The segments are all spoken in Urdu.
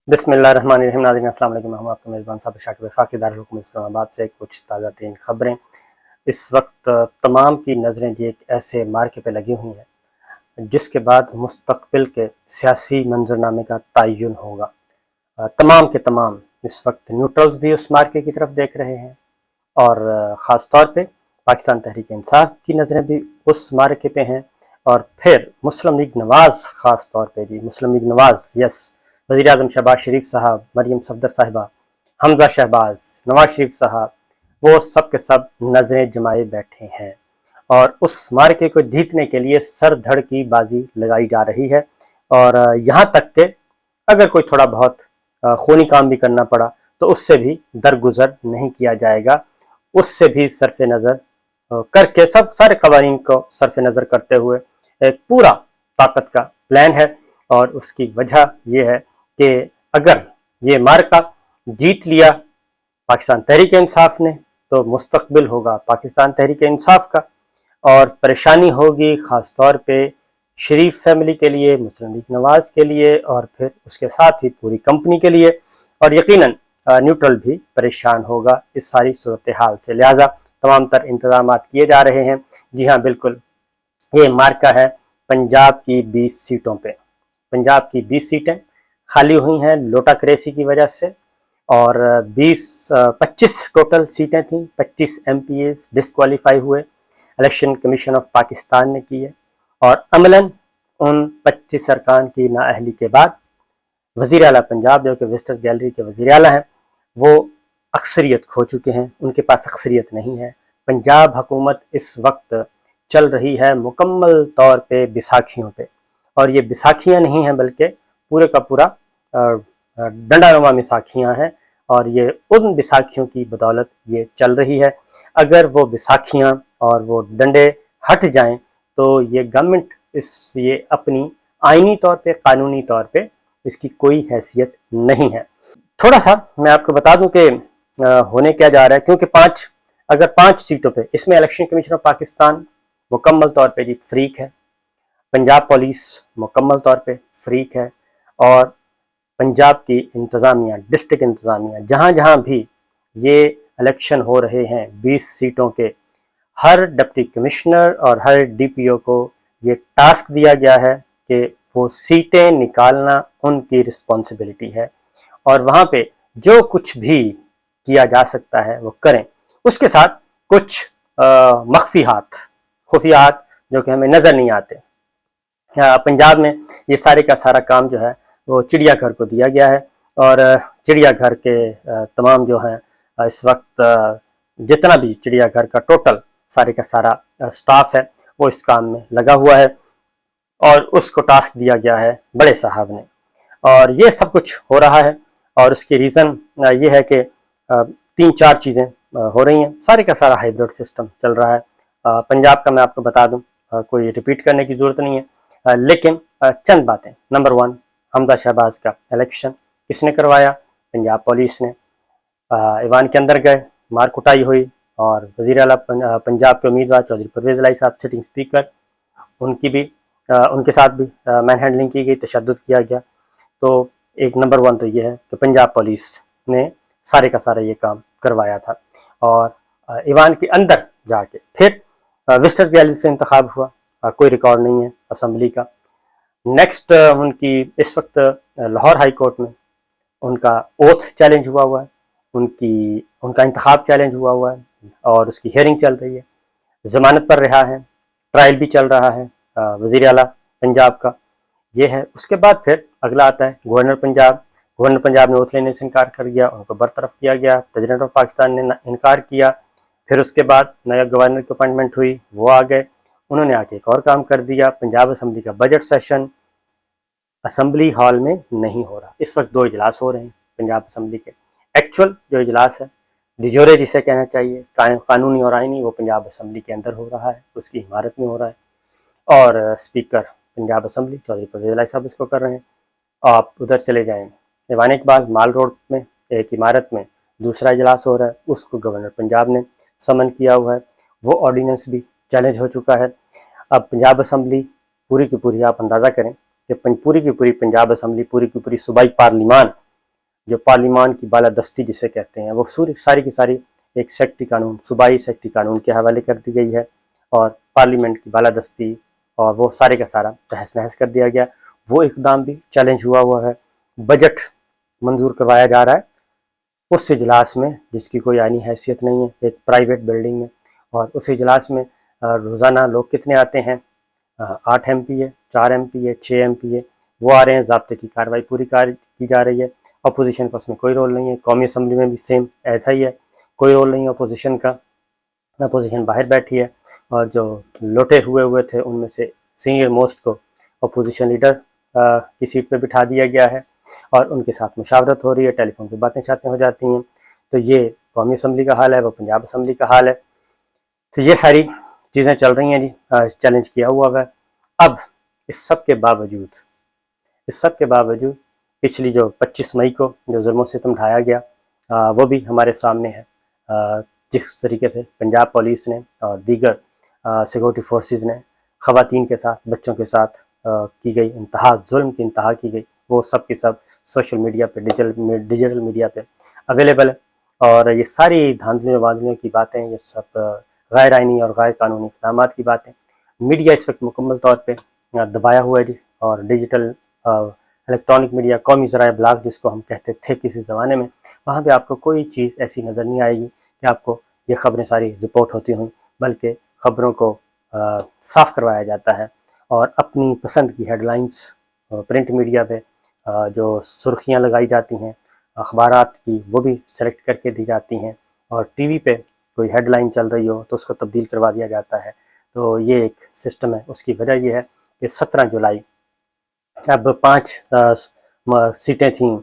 بسم اللہ الرحمن الرحیم۔ ناظرین السلام علیکم، ہم آپ کے میزبان صاحب شاکر وفاقی دارالحکومت اسلام آباد سے کچھ تازہ ترین خبریں۔ اس وقت تمام کی نظریں ایک ایسے مارکے پہ لگی ہوئی ہیں جس کے بعد مستقبل کے سیاسی منظرنامے کا تعین ہوگا۔ تمام کے تمام اس وقت نیوٹرلز بھی اس مارکے کی طرف دیکھ رہے ہیں، اور خاص طور پہ پاکستان تحریک انصاف کی نظریں بھی اس مارکے پہ ہیں، اور پھر مسلم لیگ نواز، خاص طور پہ مسلم لیگ نواز، وزیر اعظم شہباز شریف صاحب، مریم صفدر صاحبہ، حمزہ شہباز، نواز شریف صاحب، وہ سب کے سب نظریں جمائے بیٹھے ہیں، اور اس مارکے کو جیتنے کے لیے سر دھڑ کی بازی لگائی جا رہی ہے۔ اور یہاں تک کہ اگر کوئی تھوڑا بہت خونی کام بھی کرنا پڑا تو اس سے بھی درگزر نہیں کیا جائے گا، اس سے بھی صرف نظر کر کے سارے قوانین کو صرف نظر کرتے ہوئے ایک پورا طاقت کا پلان ہے۔ اور اس کی وجہ یہ ہے کہ اگر یہ مارکہ جیت لیا پاکستان تحریک انصاف نے تو مستقبل ہوگا پاکستان تحریک انصاف کا، اور پریشانی ہوگی خاص طور پہ شریف فیملی کے لیے، مسلم لیگ نواز کے لیے، اور پھر اس کے ساتھ ہی پوری کمپنی کے لیے، اور یقیناً نیوٹرل بھی پریشان ہوگا اس ساری صورتحال سے۔ لہٰذا تمام تر انتظامات کیے جا رہے ہیں۔ جی ہاں، بالکل، یہ مارکہ ہے پنجاب کی 20 سیٹوں پہ۔ پنجاب کی 20 سیٹیں خالی ہوئی ہیں لوٹا کریسی کی وجہ سے، اور 25 ٹوٹل سیٹیں تھیں، 25 ایم پی ایز ڈسکوالیفائی ہوئے، الیکشن کمیشن آف پاکستان نے کی ہے، اور عملاً ان 25 ارکان کی نااہلی کے بعد وزیر اعلیٰ پنجاب، جو کہ وزٹرز گیلری کے وزیر اعلیٰ ہیں، وہ اکثریت کھو چکے ہیں، ان کے پاس اکثریت نہیں ہے۔ پنجاب حکومت اس وقت چل رہی ہے مکمل طور پہ بیساکھیوں پہ، اور یہ بیساکھیاں نہیں ہیں بلکہ پورے کا پورا ڈنڈا نما بیساکھیاں ہیں، اور یہ ان بیساکھیوں کی بدولت یہ چل رہی ہے۔ اگر وہ بیساکھیاں اور وہ ڈنڈے ہٹ جائیں تو یہ گورنمنٹ یہ اپنی آئینی طور پہ، قانونی طور پہ اس کی کوئی حیثیت نہیں ہے۔ تھوڑا سا میں آپ کو بتا دوں کہ ہونے کیا جا رہا ہے، کیونکہ اگر 5 سیٹوں پہ اس میں الیکشن کمیشن آف پاکستان مکمل طور پہ فریق ہے، پنجاب پولیس مکمل طور پہ فریق ہے، اور پنجاب کی انتظامیہ، ڈسٹرکٹ انتظامیہ، جہاں جہاں بھی یہ الیکشن ہو رہے ہیں 20 سیٹوں کے، ہر ڈپٹی کمشنر اور ہر ڈی پی او کو یہ ٹاسک دیا گیا ہے کہ وہ سیٹیں نکالنا ان کی رسپانسبلٹی ہے، اور وہاں پہ جو کچھ بھی کیا جا سکتا ہے وہ کریں۔ اس کے ساتھ کچھ خفیات جو کہ ہمیں نظر نہیں آتے۔ پنجاب میں یہ سارے کا سارا کام جو ہے وہ چڑیا گھر کو دیا گیا ہے، اور چڑیا گھر کے تمام جو ہیں اس وقت جتنا بھی چڑیا گھر کا ٹوٹل سارے کا سارا سٹاف ہے وہ اس کام میں لگا ہوا ہے، اور اس کو ٹاسک دیا گیا ہے بڑے صاحب نے، اور یہ سب کچھ ہو رہا ہے۔ اور اس کی ریزن یہ ہے کہ 3-4 چیزیں ہو رہی ہیں۔ سارے کا سارا ہائیبریڈ سسٹم چل رہا ہے۔ پنجاب کا میں آپ کو بتا دوں، کوئی ریپیٹ کرنے کی ضرورت نہیں ہے، لیکن چند باتیں۔ نمبر 1، حمزہ شہباز کا الیکشن کس نے کروایا؟ پنجاب پولیس نے۔ ایوان کے اندر گئے، مار کٹائی ہوئی، اور وزیر اعلیٰ پنجاب کے امیدوار چودھری پرویز الہی صاحب، سٹنگ اسپیکر، ان کے ساتھ بھی مین ہینڈلنگ کی گئی، تشدد کیا گیا۔ تو ایک نمبر 1 تو یہ ہے کہ پنجاب پولیس نے سارے کا سارا یہ کام کروایا تھا، اور ایوان کے اندر جا کے پھر وزٹرز گیلری سے انتخاب ہوا، کوئی ریکارڈ نہیں ہے اسمبلی کا۔ نیکسٹ ان کی اس وقت لاہور ہائی کورٹ میں ان کا اوتھ چیلنج ہوا ہے، ان کا انتخاب چیلنج ہوا ہے، اور اس کی ہیئرنگ چل رہی ہے، ضمانت پر رہا ہے، ٹرائل بھی چل رہا ہے وزیر اعلیٰ پنجاب کا، یہ ہے۔ اس کے بعد پھر اگلا آتا ہے گورنر پنجاب نے اوتھ لینے سے انکار کر دیا، ان کو برطرف کیا گیا، پریزیڈنٹ آف پاکستان نے انکار کیا۔ پھر اس کے بعد نیا گورنر کی اپائنٹمنٹ ہوئی، وہ آ گئے، انہوں نے آ کے ایک اور کام کر دیا۔ پنجاب اسمبلی کا بجٹ سیشن اسمبلی ہال میں نہیں ہو رہا۔ اس وقت 2 اجلاس ہو رہے ہیں پنجاب اسمبلی کے۔ ایکچول جو اجلاس ہے، ڈیجورے جسے کہنا چاہیے، قانونی اور آئینی، وہ پنجاب اسمبلی کے اندر ہو رہا ہے، اس کی عمارت میں ہو رہا ہے، اور اسپیکر پنجاب اسمبلی چودھری پرویز الہی صاحب اس کو کر رہے ہیں۔ آپ ادھر چلے جائیں، ایوان اقبال مال روڈ میں ایک عمارت میں دوسرا اجلاس ہو رہا ہے، اس کو گورنر پنجاب نے سمن کیا ہوا ہے، وہ آرڈیننس بھی چیلنج ہو چکا ہے۔ اب پنجاب اسمبلی پوری کی پوری، آپ اندازہ کریں کہ پوری کی پوری پنجاب اسمبلی، پوری کی پوری صوبائی پارلیمان جو پارلیمان کی بالادستی جسے کہتے ہیں، وہ ساری کی ساری ایک سیکٹری قانون، صوبائی سیکٹری قانون کے حوالے کر دی گئی ہے، اور پارلیمنٹ کی بالادستی اور وہ سارے کا سارا تہس نہس کر دیا گیا۔ وہ اقدام بھی چیلنج ہوا ہے۔ بجٹ منظور کروایا جا رہا ہے اس اجلاس میں جس کی کوئی آئینی حیثیت نہیں ہے، ایک پرائیویٹ بلڈنگ میں، اور اس اجلاس میں روزانہ لوگ کتنے آتے ہیں؟ 8 MP ہے، 4 MP ہے، 6 MP ہے، وہ آ رہے ہیں، ضابطے کی کارروائی پوری کی جا رہی ہے۔ اپوزیشن کا اس میں کوئی رول نہیں ہے۔ قومی اسمبلی میں بھی سیم ایسا ہی ہے، کوئی رول نہیں ہے اپوزیشن کا، اپوزیشن باہر بیٹھی ہے، اور جو لوٹے ہوئے تھے ان میں سے سینئر موسٹ کو اپوزیشن لیڈر کی سیٹ پہ بٹھا دیا گیا ہے، اور ان کے ساتھ مشاورت ہو رہی ہے، ٹیلی فون پہ باتیں شاتیں ہو جاتی ہیں۔ تو یہ قومی اسمبلی کا حال ہے، وہ پنجاب اسمبلی کا حال ہے۔ تو یہ ساری چیزیں چل رہی ہیں جی، چیلنج کیا ہوا ہے۔ اب اس سب کے باوجود پچھلی جو 25 مئی کو جو ظلم و ستم ڈھایا گیا وہ بھی ہمارے سامنے ہے۔ جس طریقے سے پنجاب پولیس نے اور دیگر سیکورٹی فورسز نے خواتین کے ساتھ، بچوں کے ساتھ کی گئی ظلم کی انتہا کی گئی، وہ سب کی سب سوشل میڈیا پہ، ڈیجیٹل میڈیا پہ اویلیبل ہے۔ اور یہ ساری دھاندلیوں واندلیوں کی باتیں، یہ سب غیر آئینی اور غیر قانونی اقدامات کی باتیں میڈیا اس وقت مکمل طور پہ دبایا ہوا ہے جی، اور ڈیجیٹل الیکٹرانک میڈیا، قومی ذرائع ابلاغ جس کو ہم کہتے تھے کسی زمانے میں، وہاں پہ آپ کو کوئی چیز ایسی نظر نہیں آئے گی کہ آپ کو یہ خبریں ساری رپورٹ ہوتی ہوں، بلکہ خبروں کو صاف کروایا جاتا ہے، اور اپنی پسند کی ہیڈ لائنز پرنٹ میڈیا پہ جو سرخیاں لگائی جاتی ہیں اخبارات کی، وہ بھی سلیکٹ کر کے دی جاتی ہیں، اور ٹی وی پہ کوئی ہیڈ لائن چل رہی ہو تو اس کو تبدیل کروا دیا جاتا ہے۔ تو یہ ایک سسٹم ہے۔ اس کی وجہ یہ ہے کہ 17 جولائی اب 5 سیٹیں تھیں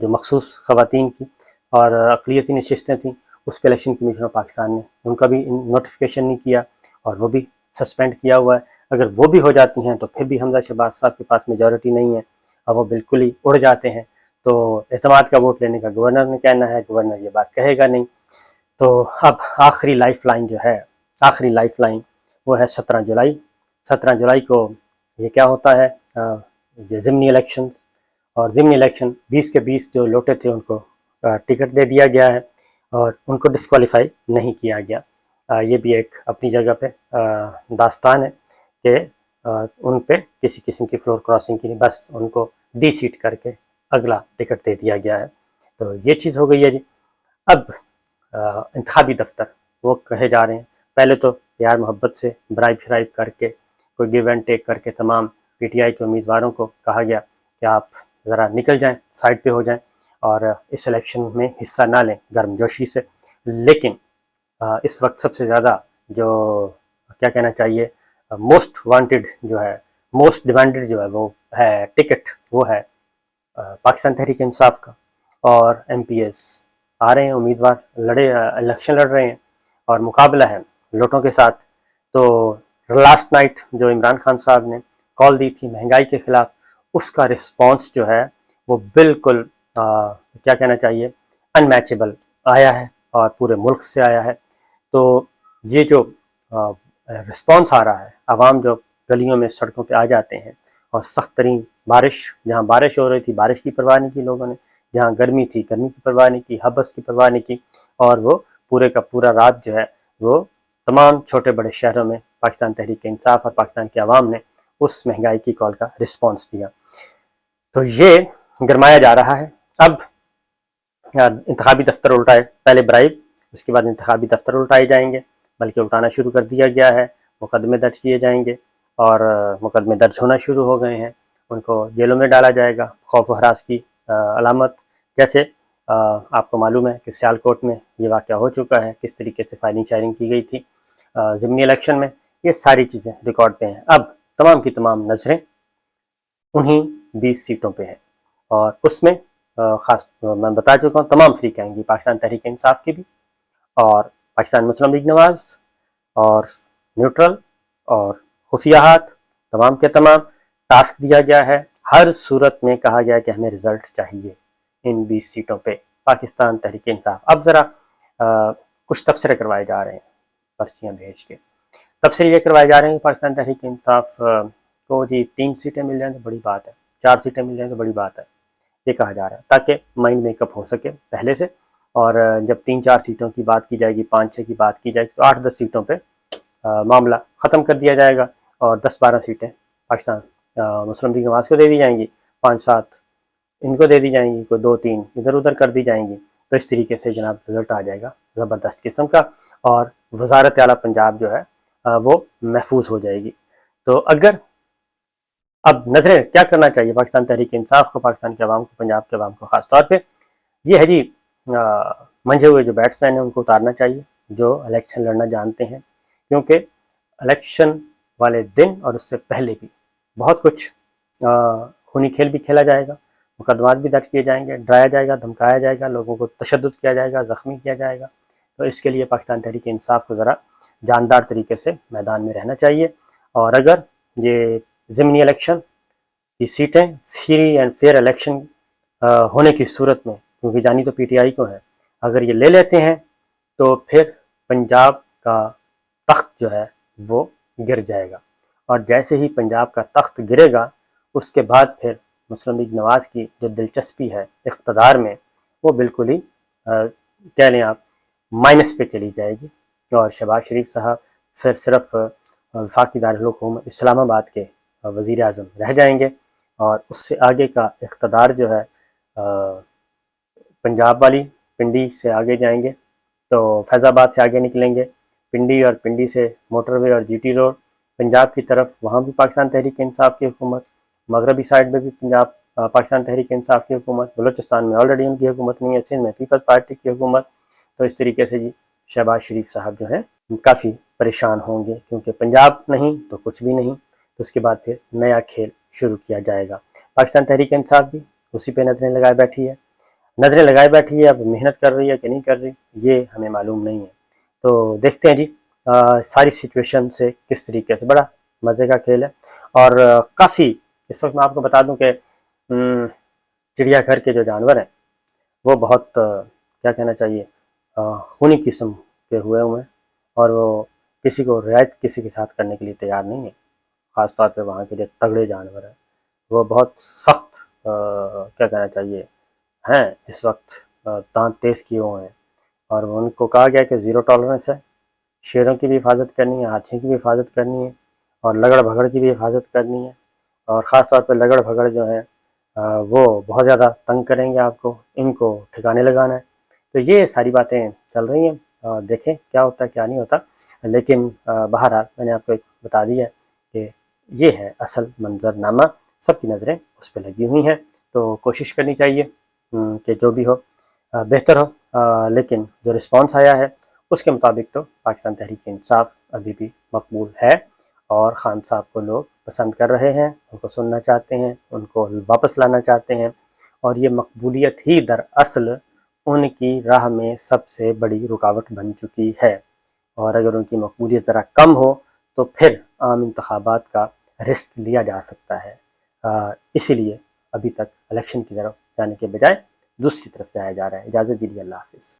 جو مخصوص خواتین کی اور اقلیتی نشستیں تھیں، اس پہ الیکشن کمیشن آف پاکستان نے ان کا بھی نوٹیفیکیشن نہیں کیا، اور وہ بھی سسپینڈ کیا ہوا ہے۔ اگر وہ بھی ہو جاتی ہیں تو پھر بھی حمزہ شہباز صاحب کے پاس میجورٹی نہیں ہے، اور وہ بالکل ہی اڑ جاتے ہیں۔ تو اعتماد کا ووٹ لینے کا گورنر نے کہنا ہے، گورنر یہ بات کہے گا نہیں۔ تو اب آخری لائف لائن جو ہے، وہ ہے 17 جولائی۔ 17 جولائی کو یہ کیا ہوتا ہے؟ یہ ضمنی الیکشن، اور ضمنی الیکشن 20 کے 20 جو لوٹے تھے ان کو ٹکٹ دے دیا گیا ہے، اور ان کو ڈسکوالیفائی نہیں کیا گیا۔ یہ بھی ایک اپنی جگہ پہ داستان ہے کہ ان پہ کسی قسم کی فلور کراسنگ کی نہیں، بس ان کو ڈی سیٹ کر کے اگلا ٹکٹ دے دیا گیا ہے۔ تو یہ چیز ہو گئی ہے جی۔ اب انتخابی دفتر وہ کہے جا رہے ہیں، پہلے تو پیار محبت سے برائب شرائب کر کے، کوئی گیو اینڈ ٹیک کر کے تمام پی ٹی آئی کے امیدواروں کو کہا گیا کہ آپ ذرا نکل جائیں، سائڈ پہ ہو جائیں، اور اس الیکشن میں حصہ نہ لیں گرم جوشی سے۔ لیکن اس وقت سب سے زیادہ جو کیا کہنا چاہیے، موسٹ وانٹڈ جو ہے، موسٹ ڈیمانڈڈ جو ہے وہ ہے ٹکٹ، وہ ہے پاکستان تحریک انصاف کا، اور ایم پی ایس آ رہے ہیں، امیدوار الیکشن لڑ رہے ہیں، اور مقابلہ ہے لوٹوں کے ساتھ۔ تو لاسٹ نائٹ جو عمران خان صاحب نے کال دی تھی مہنگائی کے خلاف، اس کا رسپانس جو ہے وہ بالکل کیا کہنا چاہیے، ان میچیبل آیا ہے، اور پورے ملک سے آیا ہے۔ تو یہ جو رسپانس آ رہا ہے، عوام جو گلیوں میں سڑکوں پہ آ جاتے ہیں، اور سخت ترین بارش، جہاں بارش ہو رہی تھی بارش کی پرواہ نہیں کی لوگوں نے، جہاں گرمی تھی گرمی کی پرواہ نہیں کی، حبس کی پرواہ نہیں کی، اور وہ پورے کا پورا رات جو ہے وہ تمام چھوٹے بڑے شہروں میں پاکستان تحریک انصاف اور پاکستان کی عوام نے اس مہنگائی کی کال کا رسپانس دیا۔ تو یہ گرمایا جا رہا ہے۔ اب انتخابی دفتر الٹائے، پہلے برائب، اس کے بعد انتخابی دفتر الٹائے جائیں گے، بلکہ الٹانا شروع کر دیا گیا ہے، مقدمے درج کیے جائیں گے، اور مقدمے درج ہونا شروع ہو گئے ہیں، ان کو جیلوں میں ڈالا جائے گا خوف و ہراس کی علامت۔ جیسے آپ کو معلوم ہے کہ سیالکوٹ میں یہ واقعہ ہو چکا ہے، کس طریقے سے فائرنگ شائرنگ کی گئی تھی ضمنی الیکشن میں، یہ ساری چیزیں ریکارڈ پہ ہیں۔ اب تمام کی تمام نظریں انہیں 20 سیٹوں پہ ہیں، اور اس میں خاص میں بتا چکا ہوں تمام فریق آئیں گی، پاکستان تحریک انصاف کی بھی، اور پاکستان مسلم لیگ نواز، اور نیوٹرل، اور خفیہ ہاتھ، تمام کے تمام ٹاسک دیا گیا ہے۔ ہر صورت میں کہا گیا ہے کہ ہمیں رزلٹ چاہیے ان 20 سیٹوں پہ پاکستان تحریک انصاف۔ اب ذرا کچھ تبصرے کروائے جا رہے ہیں پرچیاں بھیج کے، تبصرے یہ کروائے جا رہے ہیں کہ پاکستان تحریک انصاف کو جی 3 سیٹیں مل جائیں تو بڑی بات ہے، 4 سیٹیں مل جائیں تو بڑی بات ہے، یہ کہا جا رہا ہے، تاکہ مائنڈ میک اپ ہو سکے پہلے سے، اور جب 3-4 سیٹوں کی بات کی جائے گی، 5-6 کی بات کی جائے گی، تو 8-10 سیٹوں پہ معاملہ ختم کر دیا جائے گا، اور 10-12 سیٹیں پاکستان مسلم لیگ نواز کو دے دی جائیں گی، 5-7 ان کو دے دی جائیں گی، کوئی 2-3 ادھر ادھر کر دی جائیں گی، تو اس طریقے سے جناب رزلٹ آ جائے گا زبردست قسم کا، اور وزارت اعلیٰ پنجاب جو ہے وہ محفوظ ہو جائے گی۔ تو اگر اب نظریں کیا کرنا چاہیے پاکستان تحریک انصاف کو، پاکستان کے عوام کو، پنجاب کے عوام کو خاص طور پہ، یہ ہے جی منجھے ہوئے جو بیٹسمین ہیں ان کو اتارنا چاہیے، جو الیکشن لڑنا جانتے ہیں، کیونکہ الیکشن والے دن اور اس سے پہلے بھی بہت کچھ خونی کھیل بھی کھیلا جائے گا، مقدمات بھی درج کیے جائیں گے، ڈرایا جائے گا، دھمکایا جائے گا، لوگوں کو تشدد کیا جائے گا، زخمی کیا جائے گا۔ تو اس کے لیے پاکستان تحریک انصاف کو ذرا جاندار طریقے سے میدان میں رہنا چاہیے، اور اگر یہ ضمنی الیکشن کی سیٹیں فری اینڈ فیئر الیکشن ہونے کی صورت میں، کیونکہ جانی تو پی ٹی آئی کو ہے، اگر یہ لے لیتے ہیں تو پھر پنجاب کا تخت جو ہے وہ گر جائے گا، اور جیسے ہی پنجاب کا تخت گرے گا اس کے بعد پھر مسلم لیگ نواز کی جو دلچسپی ہے اقتدار میں، وہ بالکل ہی کہہ لیں آپ مائنس پہ چلی جائے گی، اور شہباز شریف صاحب پھر صرف وفاقی دارالحکومت اسلام آباد کے وزیر اعظم رہ جائیں گے، اور اس سے آگے کا اقتدار جو ہے پنجاب والی پنڈی سے آگے جائیں گے، تو فیض آباد سے آگے نکلیں گے پنڈی، اور پنڈی سے موٹر وے اور جی ٹی روڈ پنجاب کی طرف، وہاں بھی پاکستان تحریک انصاف کی حکومت، مغربی سائڈ میں بھی پنجاب پاکستان تحریک انصاف کی حکومت، بلوچستان میں آلریڈی ان کی حکومت نہیں ہے، سندھ میں پیپلز پارٹی کی حکومت۔ تو اس طریقے سے جی شہباز شریف صاحب جو ہیں کافی پریشان ہوں گے، کیونکہ پنجاب نہیں تو کچھ بھی نہیں، تو اس کے بعد پھر نیا کھیل شروع کیا جائے گا۔ پاکستان تحریک انصاف بھی اسی پہ نظریں لگائے بیٹھی ہے، اب محنت کر رہی ہے کہ نہیں کر رہی یہ ہمیں معلوم نہیں ہے، تو دیکھتے ہیں جی ساری سچویشن سے کس طریقے سے، بڑا مزے کا کھیل ہے، اور کافی اس وقت میں آپ کو بتا دوں کہ چڑیا گھر کے جو جانور ہیں وہ بہت کیا کہنا چاہیے خونی قسم کے ہوئے ہیں، اور وہ کسی کو رعایت کسی کے ساتھ کرنے کے لیے تیار نہیں ہے، خاص طور پہ وہاں کے جو تگڑے جانور ہیں وہ بہت سخت کیا کہنا چاہیے ہیں اس وقت دانت تیز کیے ہوئے ہیں، اور ان کو کہا گیا کہ زیرو ٹالرنس ہے، شیروں کی بھی حفاظت کرنی ہے، ہاتھیوں کی بھی حفاظت کرنی ہے، اور لگڑ بھگڑ کی بھی حفاظت کرنی ہے، اور خاص طور پہ لگڑ بھگڑ جو ہیں وہ بہت زیادہ تنگ کریں گے آپ کو، ان کو ٹھکانے لگانا ہے۔ تو یہ ساری باتیں چل رہی ہیں، دیکھیں کیا ہوتا ہے کیا نہیں ہوتا، لیکن بہرحال میں نے آپ کو ایک بتا دیا ہے کہ یہ ہے اصل منظر نامہ، سب کی نظریں اس پہ لگی ہوئی ہیں، تو کوشش کرنی چاہیے کہ جو بھی ہو بہتر ہو، لیکن جو رسپانس آیا ہے اس کے مطابق تو پاکستان تحریک انصاف ابھی بھی مقبول ہے، اور خان صاحب کو لوگ پسند کر رہے ہیں، ان کو سننا چاہتے ہیں، ان کو واپس لانا چاہتے ہیں، اور یہ مقبولیت ہی دراصل ان کی راہ میں سب سے بڑی رکاوٹ بن چکی ہے، اور اگر ان کی مقبولیت ذرا کم ہو تو پھر عام انتخابات کا رسک لیا جا سکتا ہے، اسی لیے ابھی تک الیکشن کی طرف جانے کے بجائے دوسری طرف جایا جا رہا ہے۔ اجازت دیجیے، اللہ حافظ۔